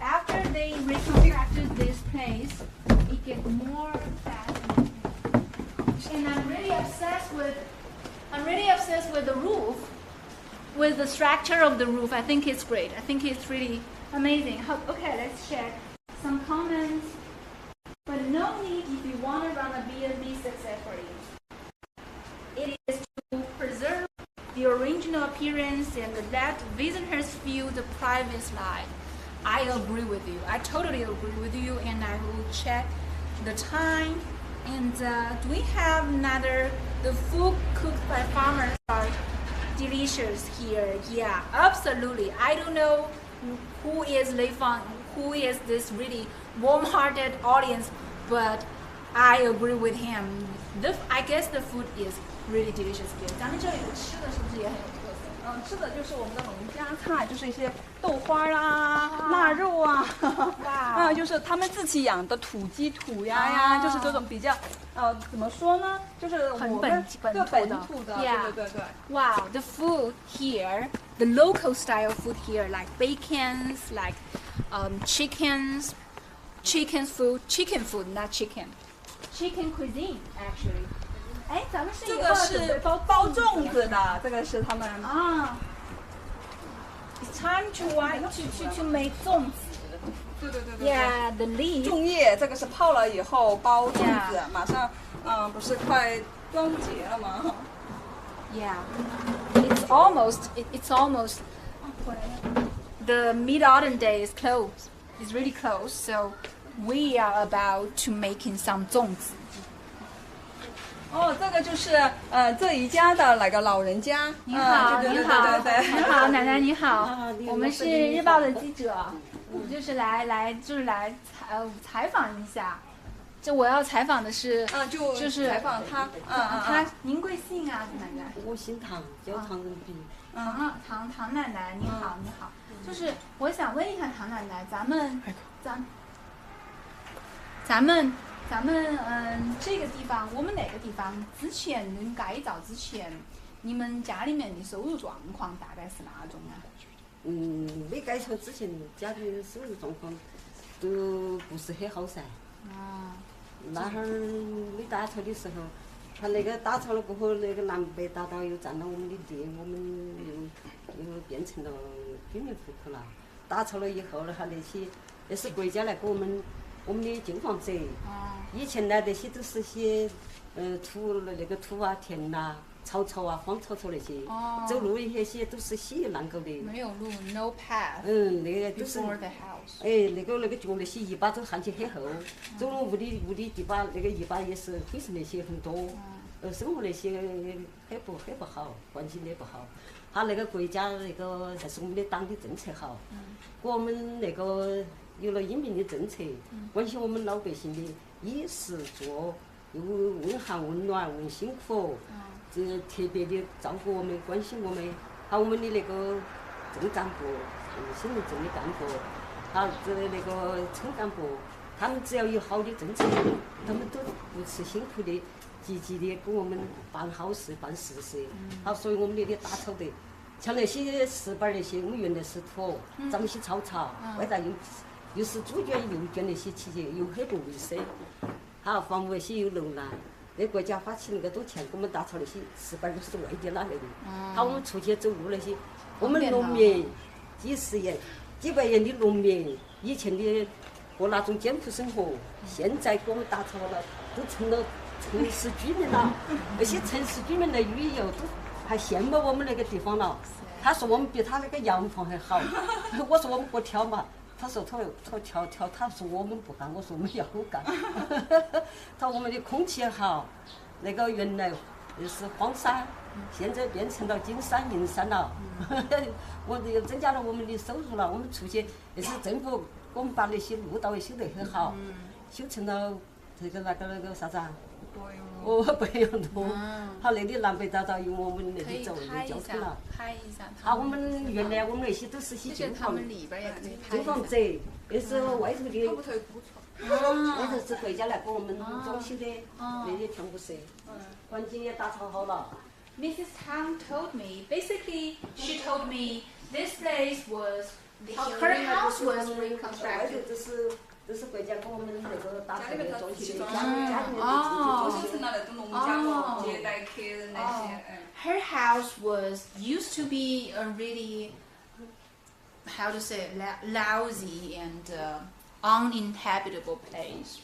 After they reconstructed this place, it gets more fascinating. And I'm really obsessed with the roof, with the structure of the roof. I think it's great. I think it's really amazing. Okay, let's check some comments. But no need if you want to run a B&B successfully. It is to preserve the original appearance and let visitors feel the private life. I agree with you. I totally agree with you, and I will check the time. And do we have another? The food cooked by farmers are delicious here. Yeah, absolutely. I don't know who is Lei Fang, who is this really warm-hearted audience, but I agree with him. I guess the food is really delicious here. 咱们这里的吃的是不是也很有特色？吃的就是我们的农家菜，就是一些豆花啦、腊肉啊，就是他们自己养的土鸡、土鸭呀，就是这种比较怎么说呢？就是我们本土的，对。Wow, the food here, the local style food here, like bacons, like chicken food, not chicken. Chicken cuisine, actually. 哎，咱们是这个是包粽子的，这个是他们啊。It's time to make 粽子。对。Yeah, the leaf. 粽叶，这个是泡了以后包粽子，马上不是快端午节了吗 Yeah, it's almost the Mid-Autumn day is close. It's really close, so we are about to making some 粽子。哦，这个就是这一家的那个老人家。你好，对你好，对你好，奶奶你好，我们是日报的记者，我们就是来采访一下。这我要采访的是，就是采访他，您贵姓啊，奶奶？我姓唐，叫唐人比。唐奶奶，你好，你好。就是我想问一下唐奶奶，咱们这个地方，我们哪个地方之前能改造之前，你们家里面的收入状况大概是哪种啊？没改造之前，家里收入状况都不是很好噻。那会儿没打草的时候，他那个打草了过后，那个南北大道又占了我们的地，我们又变成了居民户口了。打草了以后呢，他那是国家来给我们的旧房子。以前呢，那些都是些土啊、田呐、草啊、荒草那些。走路那些都是稀烂狗的。没有路 ，no path。那个都是。Before the house。那个脚那些泥巴都焊起很厚，走路屋里地巴那个泥巴也是灰尘那些很多。生活那些很不好，环境也不好。他那个国家那个还是我们的党的政策好，给我们那个有了英明的政策，关心我们老百姓的衣食住，又问寒问暖问辛苦，这特别的照顾我们，关心我们。还有我们的那个镇干部，新民镇的干部，还有那个村干部，他们只要有好的政策，他们都不辞辛苦的。积极的给我们办好事、办实事，好，所以我们那里打草的，像那些石板那些，我们原来是土，长些草草，外头又是猪圈、牛圈那些起起，又很不卫生，好，房屋那些又漏烂，那国家发起那个多钱给我们打草那些石板都是外地拿来的，好，我们出去走路那些，我们农民几十元、几百元的农民，以前的过那种艰苦生活，现在给我们打草了，都成了。城市居民了，那些城市居民的旅游都还羡慕我们那个地方了。他说我们比他那个洋房还好，我说我们不挑嘛，他说他挑，他说我们不干，我说我们要干。他说我们的空气好，那个原来是荒山，现在变成了金山银山了。我又增加了我们的收入了，我们出去也是政府给我们把那些路道也修得很好，修成了这个那个啥子啊？不一样路，好，那里南北大道用我们那里走有交通了。拍一下。好，我们原来我们那些都是些旧房，旧房子，那是外头的，外头是国家来给我们装修的，那些全部是，环境也打扫好了。Mrs. Tang told me, basically, she told me this place was, her house was reconstructed. 这是国家给我们那个打造的装修的，家里面自己成了那种农家乐，接待客人那些。Her house was used to be a really, how to say, lousy and uninhabitable place.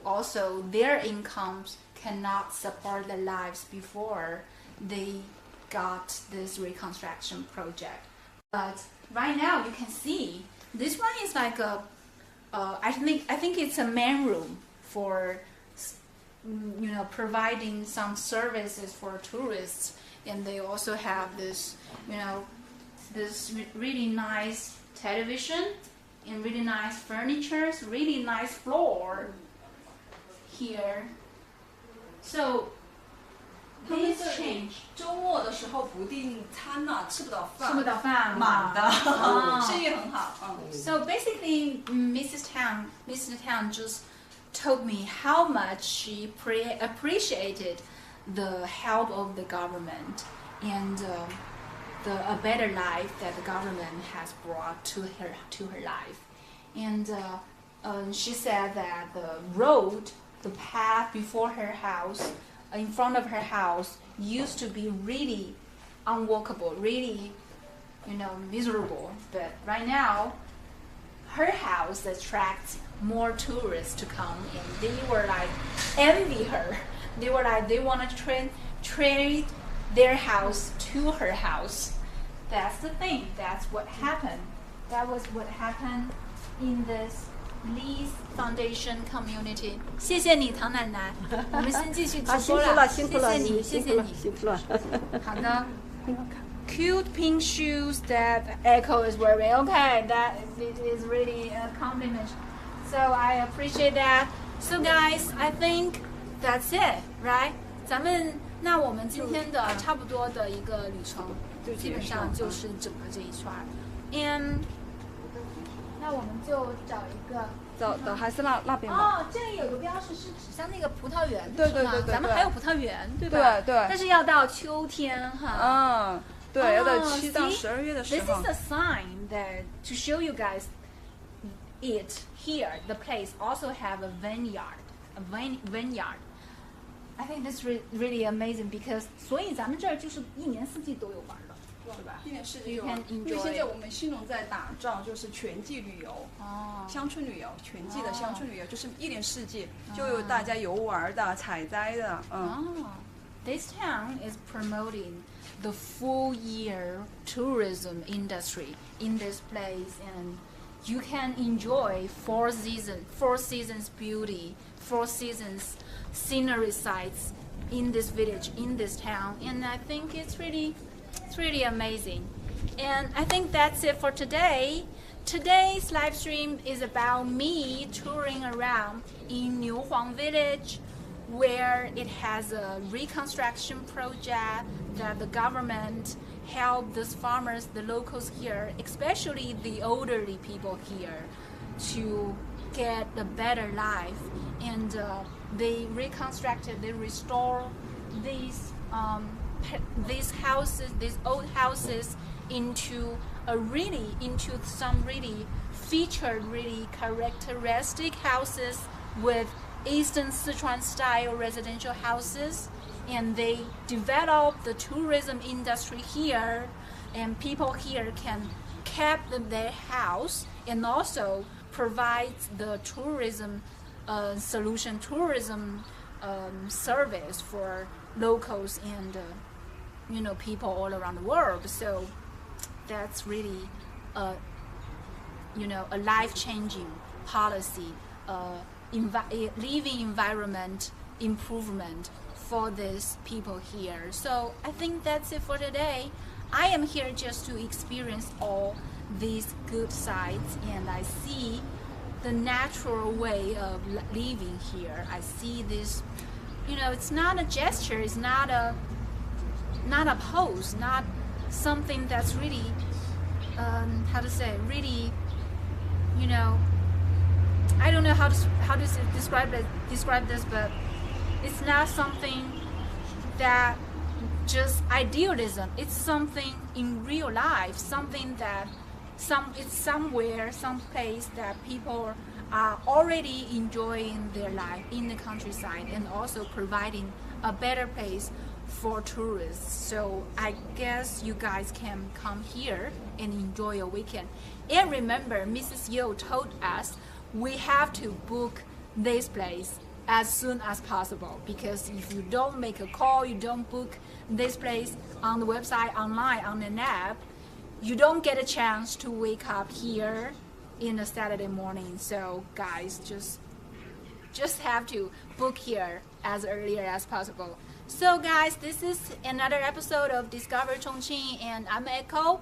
Also, their incomes cannot support their lives before they got this reconstruction project. But right now, you can see this one is like a I think it's a main room for providing some services for tourists, and they also have this this really nice television and really nice furniture, really nice floor here. So things change. 周末的时候不订餐了，吃不到饭，满的，生意很好。So basically, Mrs. Tang just told me how much she appreciated the help of the government and a better life that the government has brought to her life. And she said that the path before her house in front of her house used to be really unwalkable, really, miserable. But right now, her house attracts more tourists to come, and they were like envy her. They were like they want to trade their house to her house. That's the thing. That's what happened. That was what happened in this Lee's Foundation community. 谢谢你，唐奶奶。我们先继续直播了。谢谢你，谢谢你。辛苦了。好的。Cute pink shoes that Echo is wearing. Okay, that is really a compliment. So I appreciate that. So guys, I think that's it, right? 那我们今天的差不多的一个旅程，基本上就是整个这一圈。And 那我们就找一个。走还是那边吧。哦，这里有个标识是指向那个葡萄园，对，咱们还有葡萄园，对吧？对。但是要到秋天哈。对，要到7到12月的时候。This is a sign that to show you guys it here. The place also have a vineyard, vineyard. I think this really amazing because 所以咱们这儿就是一年四季都有玩的。对吧？一年四季有，因为现在我们新农在打造就是全季旅游，乡村旅游，全季的乡村旅游，就是一年四季就有大家游玩的、采摘的，This town is promoting the full year tourism industry in this place, and you can enjoy four seasons beauty, 4 seasons scenery sites in this village, in this town, and I think it's really amazing. And I think that's it for today. Today's live stream is about me touring around in Niuhuang village, where it has a reconstruction project that the government helped these farmers, the locals here, especially the elderly people here, to get a better life. And they restore these houses, these old houses, into some really featured, really characteristic houses with Eastern Sichuan style residential houses, and they develop the tourism industry here, and people here can keep their house and also provide the tourism service for locals and people all around the world. So that's really a life-changing policy, living environment improvement for these people here. So I think that's it for today. I am here just to experience all these good sides, and I see the natural way of living here. I see this, it's not a gesture, it's not a pose, not something that's really, really, I don't know how to describe this, but it's not something that just idealism. It's something in real life, something that it's somewhere, some place that people are already enjoying their life in the countryside, and also providing a better place for tourists. So I guess you guys can come here and enjoy a weekend. And remember, Mrs. Yo told us we have to book this place as soon as possible, because if you don't make a call, you don't book this place on the website, online, on an app, you don't get a chance to wake up here in a Saturday morning. So guys, just have to book here as earlier as possible. So guys, this is another episode of Discover Chongqing, and I'm Echo,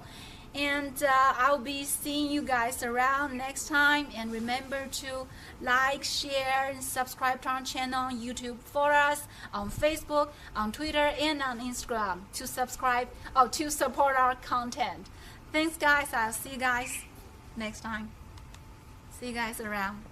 and I'll be seeing you guys around next time. And remember to like, share, and subscribe to our channel on YouTube for us, on Facebook, on Twitter, and on Instagram to support our content. Thanks guys, I'll see you guys next time. See you guys around.